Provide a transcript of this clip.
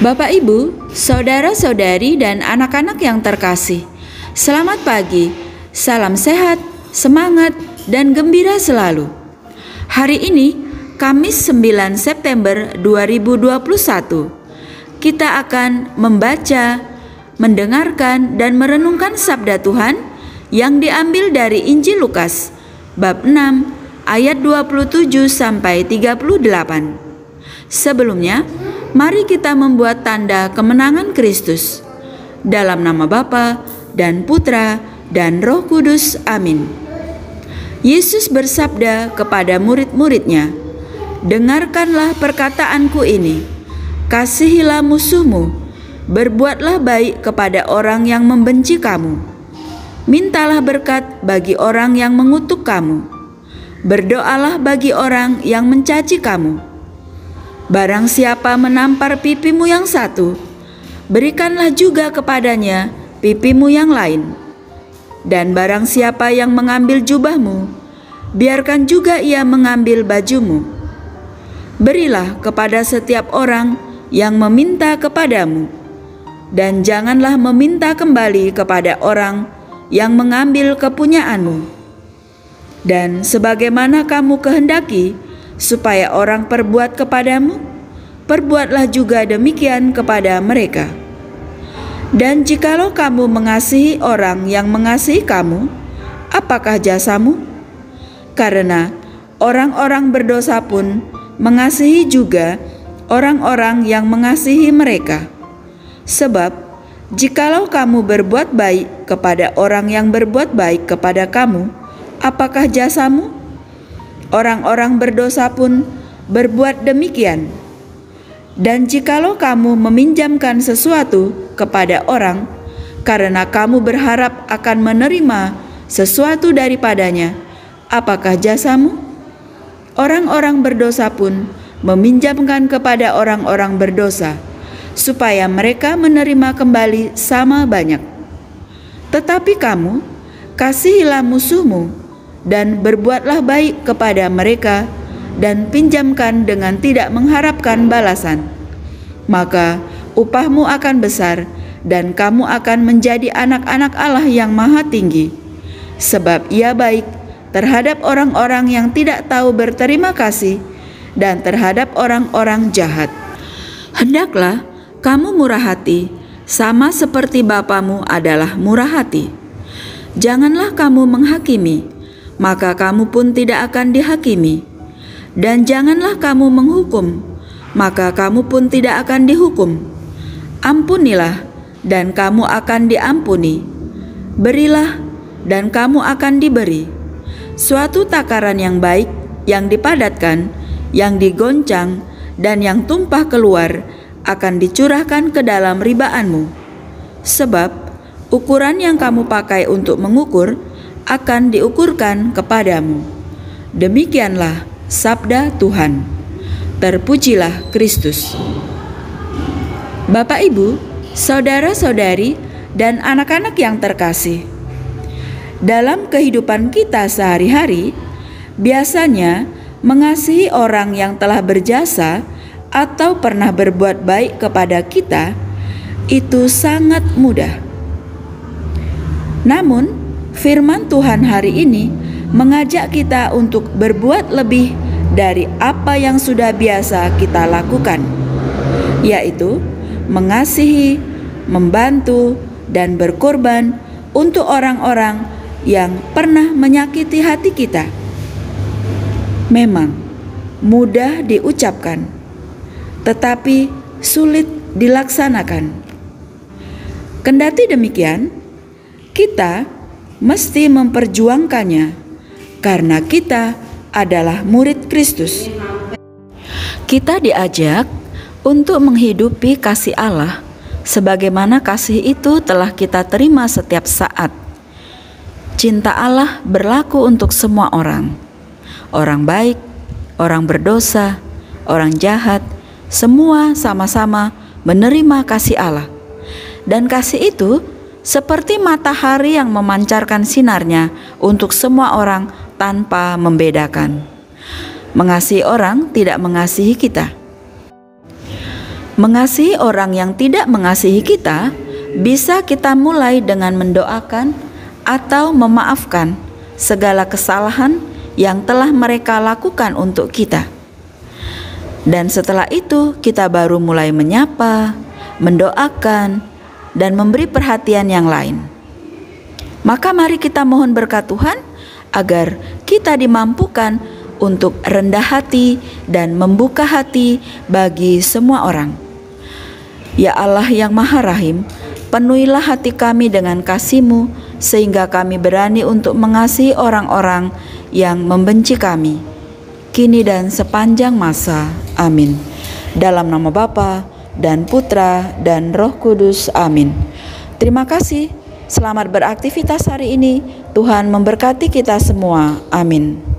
Bapak, Ibu, saudara-saudari, dan anak-anak yang terkasih, selamat pagi, salam sehat, semangat, dan gembira selalu. Hari ini, Kamis 9 September 2021, kita akan membaca, mendengarkan, dan merenungkan sabda Tuhan yang diambil dari Injil Lukas, bab 6, ayat 27 sampai 38. Sebelumnya, mari kita membuat tanda kemenangan Kristus. Dalam nama Bapa dan Putra dan Roh Kudus. Amin. Yesus bersabda kepada murid-muridnya, "Dengarkanlah perkataanku ini, kasihilah musuhmu, berbuatlah baik kepada orang yang membenci kamu, mintalah berkat bagi orang yang mengutuk kamu, berdoalah bagi orang yang mencaci kamu. Barang siapa menampar pipimu yang satu, berikanlah juga kepadanya pipimu yang lain. Dan barang siapa yang mengambil jubahmu, biarkan juga ia mengambil bajumu. Berilah kepada setiap orang yang meminta kepadamu, dan janganlah meminta kembali kepada orang yang mengambil kepunyaanmu. Dan sebagaimana kamu kehendaki supaya orang perbuat kepadamu, perbuatlah juga demikian kepada mereka. Dan jikalau kamu mengasihi orang yang mengasihi kamu, apakah jasamu? Karena orang-orang berdosa pun mengasihi juga orang-orang yang mengasihi mereka. Sebab jikalau kamu berbuat baik kepada orang yang berbuat baik kepada kamu, apakah jasamu? Orang-orang berdosa pun berbuat demikian. Dan jikalau kamu meminjamkan sesuatu kepada orang, karena kamu berharap akan menerima sesuatu daripadanya, apakah jasamu? Orang-orang berdosa pun meminjamkan kepada orang-orang berdosa, supaya mereka menerima kembali sama banyak. Tetapi kamu, kasihilah musuhmu, dan berbuatlah baik kepada mereka, dan pinjamkan dengan tidak mengharapkan balasan. Maka upahmu akan besar, dan kamu akan menjadi anak-anak Allah yang Maha Tinggi. Sebab Ia baik terhadap orang-orang yang tidak tahu berterima kasih, dan terhadap orang-orang jahat. Hendaklah kamu murah hati, sama seperti Bapamu adalah murah hati. Janganlah kamu menghakimi, maka kamu pun tidak akan dihakimi. Dan janganlah kamu menghukum, maka kamu pun tidak akan dihukum. Ampunilah, dan kamu akan diampuni. Berilah, dan kamu akan diberi. Suatu takaran yang baik, yang dipadatkan, yang digoncang, dan yang tumpah keluar, akan dicurahkan ke dalam ribaanmu. Sebab ukuran yang kamu pakai untuk mengukur akan diukurkan kepadamu." Demikianlah sabda Tuhan. Terpujilah Kristus. Bapak, Ibu, saudara-saudari, dan anak-anak yang terkasih, dalam kehidupan kita sehari-hari, biasanya mengasihi orang yang telah berjasa atau pernah berbuat baik kepada kita itu sangat mudah. Namun, firman Tuhan hari ini mengajak kita untuk berbuat lebih dari apa yang sudah biasa kita lakukan, yaitu mengasihi, membantu, dan berkorban untuk orang-orang yang pernah menyakiti hati kita. Memang mudah diucapkan, tetapi sulit dilaksanakan. Kendati demikian, kita mesti memperjuangkannya, karena kita adalah murid Kristus. Kita diajak untuk menghidupi kasih Allah, sebagaimana kasih itu telah kita terima setiap saat. Cinta Allah berlaku untuk semua orang, orang baik, orang berdosa, orang jahat, semua sama-sama menerima kasih Allah. Dan kasih itu seperti matahari yang memancarkan sinarnya untuk semua orang tanpa membedakan. Mengasihi orang tidak mengasihi kita. Mengasihi orang yang tidak mengasihi kita bisa kita mulai dengan mendoakan atau memaafkan segala kesalahan yang telah mereka lakukan untuk kita. Dan setelah itu kita baru mulai menyapa, mendoakan, dan memberi perhatian yang lain. Maka mari kita mohon berkat Tuhan agar kita dimampukan untuk rendah hati dan membuka hati bagi semua orang. Ya Allah yang Maha Rahim, penuhilah hati kami dengan kasih-Mu sehingga kami berani untuk mengasihi orang-orang yang membenci kami, kini dan sepanjang masa. Amin. Dalam nama Bapa dan Putra dan Roh Kudus. Amin. Terima kasih. Selamat beraktivitas hari ini. Tuhan memberkati kita semua. Amin.